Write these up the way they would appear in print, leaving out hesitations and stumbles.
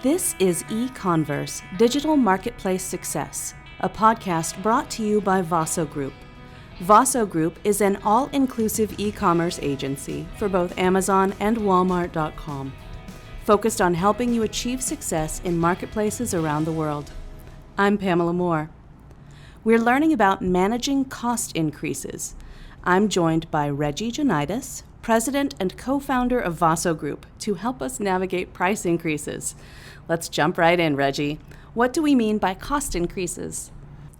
This is eConverse, Digital Marketplace Success, a podcast brought to you by Vaso Group. Vaso Group is an all-inclusive e-commerce agency for both Amazon and Walmart.com, focused on helping you achieve success in marketplaces around the world. I'm Pamela Moore. We're learning about managing cost increases. I'm joined by Reggie Jonaitis, president and co-founder of Vaso Group, to help us navigate price increases. Let's jump right in, Reggie. What do we mean by cost increases?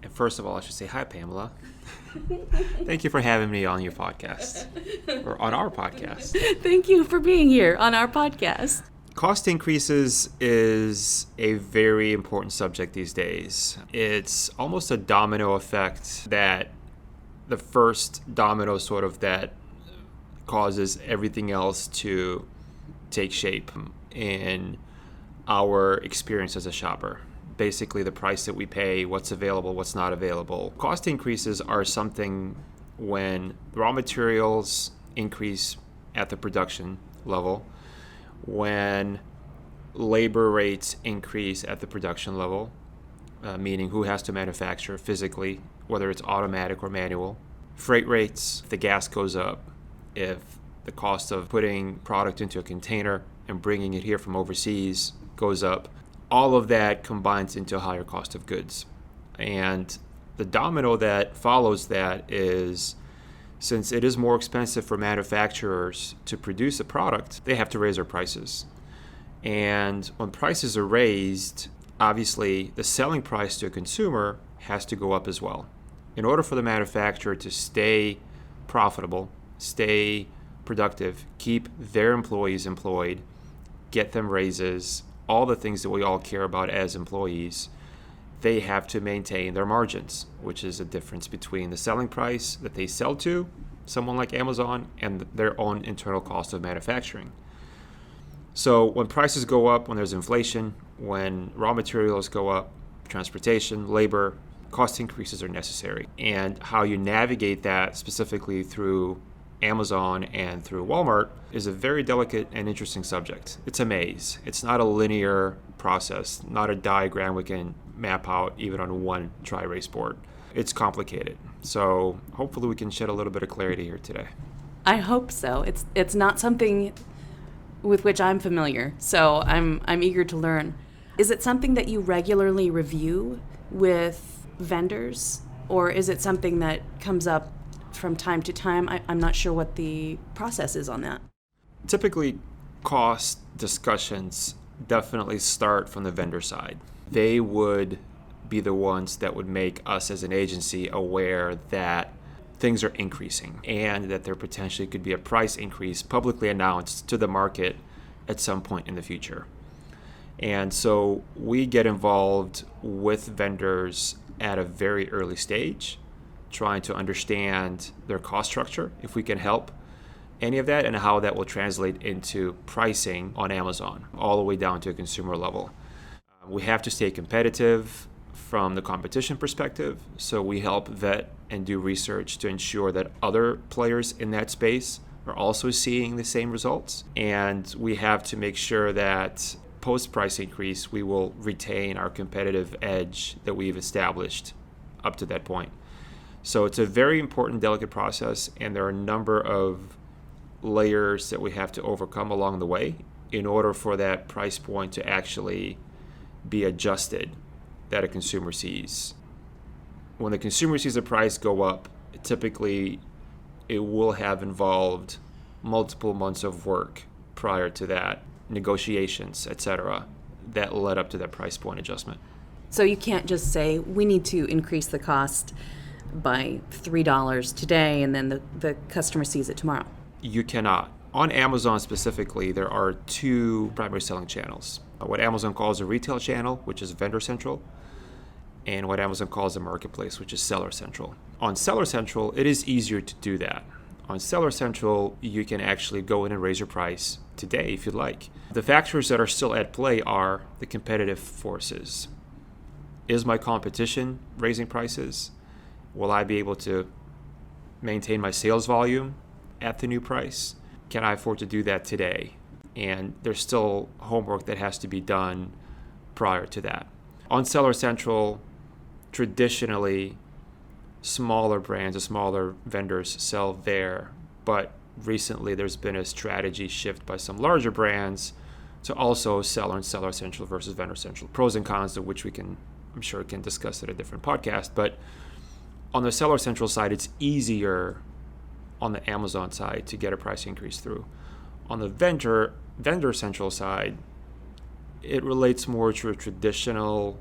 And first of all, I should say hi, Pamela. Thank you for having me on your podcast, or on our podcast. Thank you for being here on our podcast. Cost increases is a very important subject these days. It's almost a domino effect, that the first domino sort of that causes everything else to take shape in our experience as a shopper. Basically, the price that we pay, what's available, what's not available. Cost increases are something when raw materials increase at the production level, when labor rates increase at the production level, meaning who has to manufacture physically, whether it's automatic or manual. Freight rates, if the gas goes up, if the cost of putting product into a container and bringing it here from overseas goes up, all of that combines into a higher cost of goods. And the domino that follows that is, since it is more expensive for manufacturers to produce a product, they have to raise their prices. And when prices are raised, obviously the selling price to a consumer has to go up as well. In order for the manufacturer to stay profitable, stay productive, keep their employees employed, get them raises, all the things that we all care about as employees, they have to maintain their margins, which is a difference between the selling price that they sell to someone like Amazon and their own internal cost of manufacturing. So when prices go up, when there's inflation, when raw materials go up, transportation, labor, cost increases are necessary. And how you navigate that specifically through Amazon and through Walmart is a very delicate and interesting subject. It's a maze. It's not a linear process, not a diagram we can map out even on one dry erase board. It's complicated. So hopefully we can shed a little bit of clarity here today. I hope so. It's not something with which I'm familiar, so I'm eager to learn. Is it something that you regularly review with vendors, or is it something that comes up from time to time? I'm not sure what the process is on that. Typically, cost discussions definitely start from the vendor side. They would be the ones that would make us as an agency aware that things are increasing and that there potentially could be a price increase publicly announced to the market at some point in the future. And so we get involved with vendors at a very early stage, trying to understand their cost structure, if we can help any of that, and how that will translate into pricing on Amazon, all the way down to a consumer level. We have to stay competitive from the competition perspective, so we help vet and do research to ensure that other players in that space are also seeing the same results. And we have to make sure that post-price increase, we will retain our competitive edge that we've established up to that point. So it's a very important, delicate process, and there are a number of layers that we have to overcome along the way in order for that price point to actually be adjusted that a consumer sees. When the consumer sees a price go up, typically it will have involved multiple months of work prior to that, negotiations, etc., that led up to that price point adjustment. So you can't just say, we need to increase the cost by $3 today, and then the customer sees it tomorrow. You cannot. On Amazon specifically, there are two primary selling channels. What Amazon calls a retail channel, which is Vendor Central, and what Amazon calls a marketplace, which is Seller Central. On Seller Central, it is easier to do that. On Seller Central, you can actually go in and raise your price today if you'd like. The factors that are still at play are the competitive forces. Is my competition raising prices? Will I be able to maintain my sales volume at the new price? Can I afford to do that today? And there's still homework that has to be done prior to that. On Seller Central, traditionally, smaller brands or smaller vendors sell there, but recently there's been a strategy shift by some larger brands to also sell on Seller Central versus Vendor Central. Pros and cons of which I'm sure can discuss at a different podcast. But on the Seller Central side, it's easier on the Amazon side to get a price increase through. On the Vendor Central side, it relates more to a traditional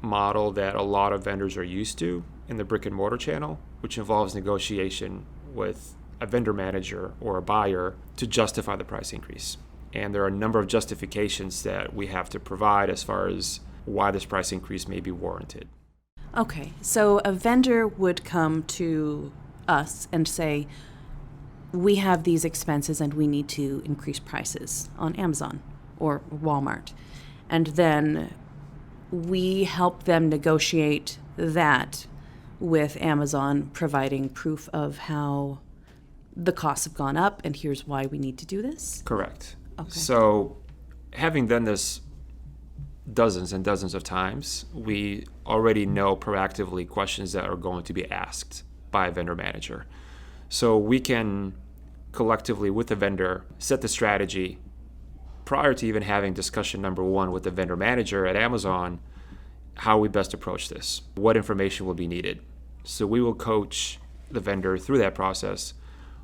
model that a lot of vendors are used to in the brick and mortar channel, which involves negotiation with a vendor manager or a buyer to justify the price increase. And there are a number of justifications that we have to provide as far as why this price increase may be warranted. Okay, so a vendor would come to us and say, we have these expenses and we need to increase prices on Amazon or Walmart. And then we help them negotiate that with Amazon, providing proof of how the costs have gone up and here's why we need to do this? Correct. Okay. So having done this dozens and dozens of times, we already know proactively questions that are going to be asked by a vendor manager. So we can collectively with the vendor set the strategy prior to even having discussion number one with the vendor manager at Amazon, how we best approach this, what information will be needed. So we will coach the vendor through that process,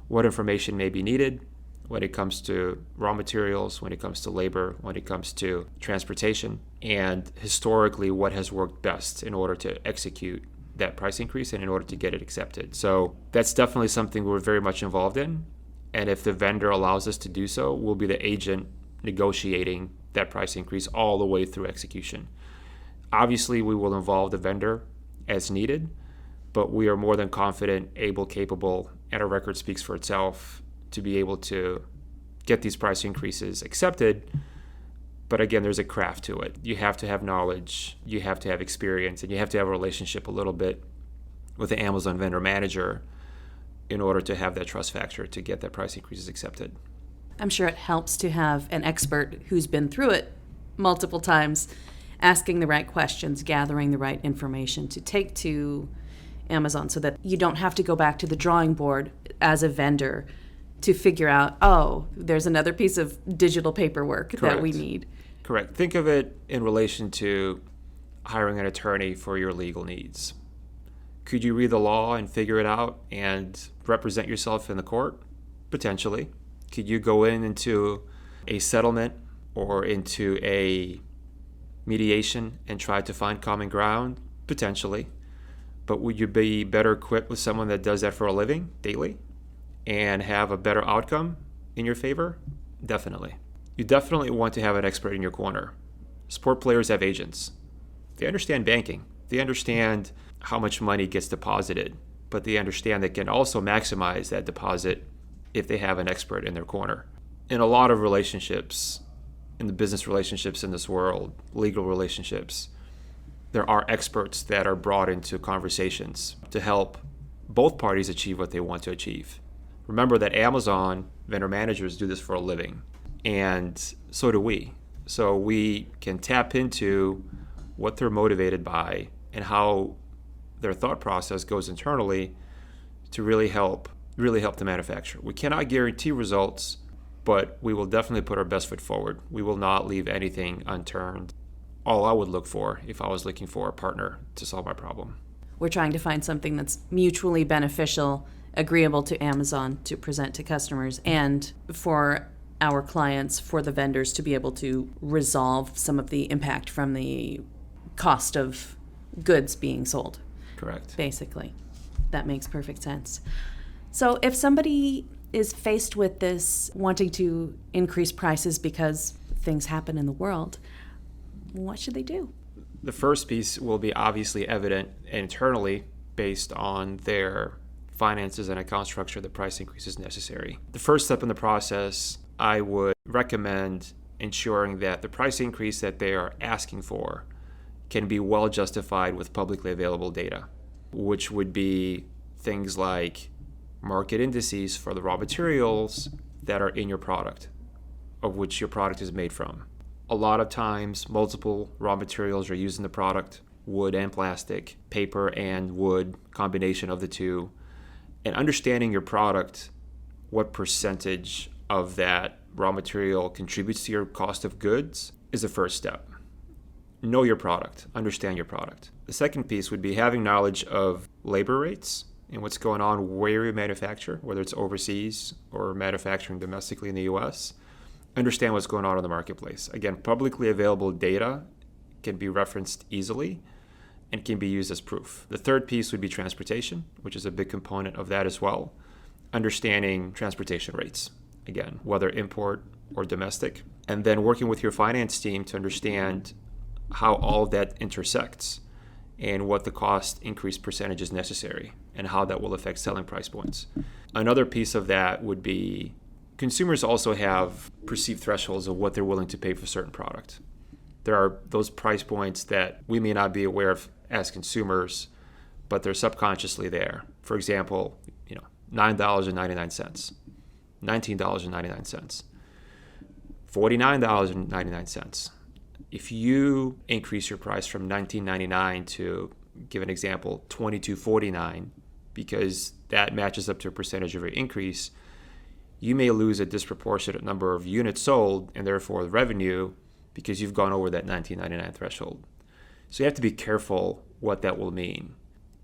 what information may be needed when it comes to raw materials, when it comes to labor, when it comes to transportation, and historically what has worked best in order to execute that price increase and in order to get it accepted. So that's definitely something we're very much involved in. And if the vendor allows us to do so, we'll be the agent negotiating that price increase all the way through execution. Obviously, we will involve the vendor as needed, but we are more than confident, able, capable, and our record speaks for itself to be able to get these price increases accepted. But again, there's a craft to it. You have to have knowledge, you have to have experience, and you have to have a relationship a little bit with the Amazon vendor manager in order to have that trust factor to get that price increases accepted. I'm sure it helps to have an expert who's been through it multiple times, asking the right questions, gathering the right information to take to Amazon so that you don't have to go back to the drawing board as a vendor to figure out, oh, there's another piece of digital paperwork that we need. Correct. Think of it in relation to hiring an attorney for your legal needs. Could you read the law and figure it out and represent yourself in the court? Potentially. Could you go into a settlement or into a mediation and try to find common ground? Potentially. But would you be better equipped with someone that does that for a living daily and have a better outcome in your favor? Definitely. You definitely want to have an expert in your corner. Sport players have agents. They understand banking. They understand how much money gets deposited, but they understand they can also maximize that deposit if they have an expert in their corner. In a lot of relationships, in the business relationships in this world, legal relationships, there are experts that are brought into conversations to help both parties achieve what they want to achieve. Remember that Amazon vendor managers do this for a living, and so do we. So we can tap into what they're motivated by and how their thought process goes internally to really help the manufacturer. We cannot guarantee results, but we will definitely put our best foot forward. We will not leave anything unturned. All I would look for if I was looking for a partner to solve my problem. We're trying to find something that's mutually beneficial, agreeable to Amazon to present to customers, and for our clients, for the vendors to be able to resolve some of the impact from the cost of goods being sold. Correct. Basically. That makes perfect sense. So if somebody is faced with this, wanting to increase prices because things happen in the world, what should they do? The first piece will be obviously evident internally based on their finances and account structure. The price increase is necessary. The first step in the process, I would recommend ensuring that the price increase that they are asking for can be well justified with publicly available data, which would be things like market indices for the raw materials that are in your product, of which your product is made from. A lot of times, multiple raw materials are used in the product, wood and plastic, paper and wood, combination of the two. And understanding your product, what percentage of that raw material contributes to your cost of goods, is the first step. Know your product, understand your product. The second piece would be having knowledge of labor rates and what's going on where you manufacture, whether it's overseas or manufacturing domestically in the US. Understand what's going on in the marketplace. Again, publicly available data can be referenced easily and can be used as proof. The third piece would be transportation, which is a big component of that as well. Understanding transportation rates, again, whether import or domestic. And then working with your finance team to understand how all of that intersects and what the cost increase percentage is necessary and how that will affect selling price points. Another piece of that would be consumers also have perceived thresholds of what they're willing to pay for certain product. There are those price points that we may not be aware of as consumers, but they're subconsciously there. For example, $9.99, $19.99, $49.99. If you increase your price from $19.99 to, give an example, $22.49, because that matches up to a percentage of your increase, you may lose a disproportionate number of units sold and therefore the revenue because you've gone over that $19.99 threshold. So you have to be careful what that will mean.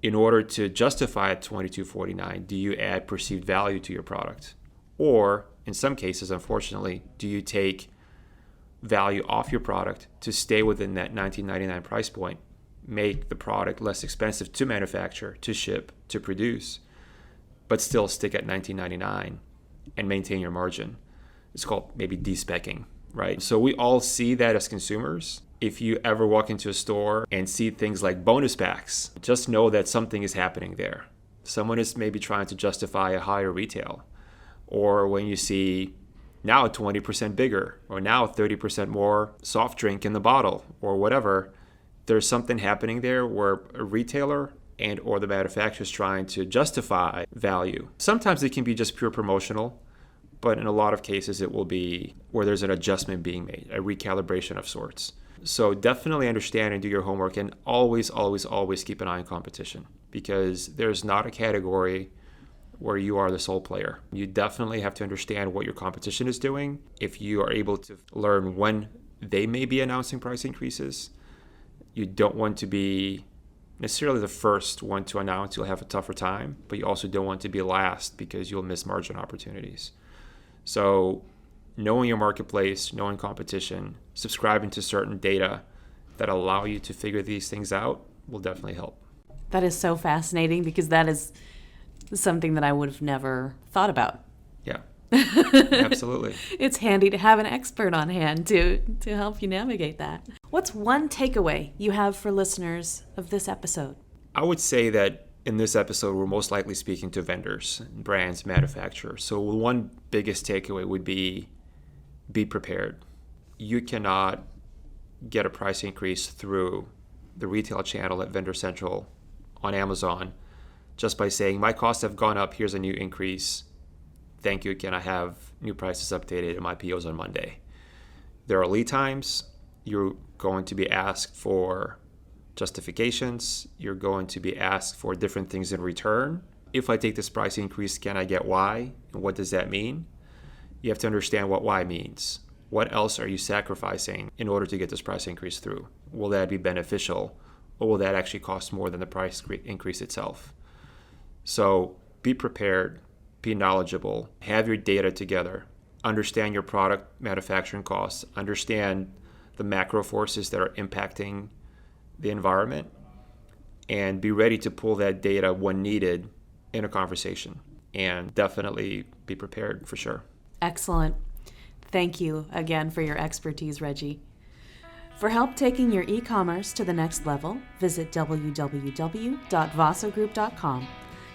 In order to justify at $22.49, do you add perceived value to your product? Or, in some cases, unfortunately, do you take value off your product to stay within that $19.99 price point, make the product less expensive to manufacture, to ship, to produce, but still stick at $19.99 and maintain your margin? It's called maybe de-speccing, right? So we all see that as consumers. If you ever walk into a store and see things like bonus packs, just know that something is happening there. Someone is maybe trying to justify a higher retail. Or when you see now 20% bigger, or now 30% more soft drink in the bottle, or whatever, there's something happening there where a retailer and or the manufacturer is trying to justify value. Sometimes it can be just pure promotional, but in a lot of cases it will be where there's an adjustment being made, a recalibration of sorts. So definitely understand and do your homework, and always, always, always keep an eye on competition, because there's not a category where you are the sole player. You definitely have to understand what your competition is doing. If you are able to learn when they may be announcing price increases, you don't want to be necessarily the first one to announce. You'll have a tougher time, but you also don't want to be last because you'll miss margin opportunities. So knowing your marketplace, knowing competition, subscribing to certain data that allow you to figure these things out will definitely help. That is so fascinating, because that is something that I would have never thought about. Yeah, absolutely. It's handy to have an expert on hand to help you navigate that. What's one takeaway you have for listeners of this episode? I would say that in this episode, we're most likely speaking to vendors, brands, manufacturers. So one biggest takeaway would be prepared. You cannot get a price increase through the retail channel at Vendor Central on Amazon just by saying, my costs have gone up, here's a new increase. Thank you, can I have new prices updated and my POs on Monday? There are lead times. You're going to be asked for justifications. You're going to be asked for different things in return. If I take this price increase, can I get Y? And what does that mean? You have to understand what Y means. What else are you sacrificing in order to get this price increase through? Will that be beneficial, or will that actually cost more than the price increase itself? So be prepared, be knowledgeable, have your data together, understand your product manufacturing costs, understand the macro forces that are impacting the environment, and be ready to pull that data when needed in a conversation. And definitely be prepared for sure. Excellent. Thank you again for your expertise, Reggie. For help taking your e-commerce to the next level, visit www.vasogroup.com.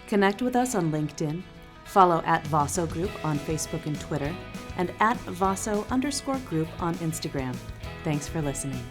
Connect with us on LinkedIn, follow @VasoGroup on Facebook and Twitter, and @Vaso_group on Instagram. Thanks for listening.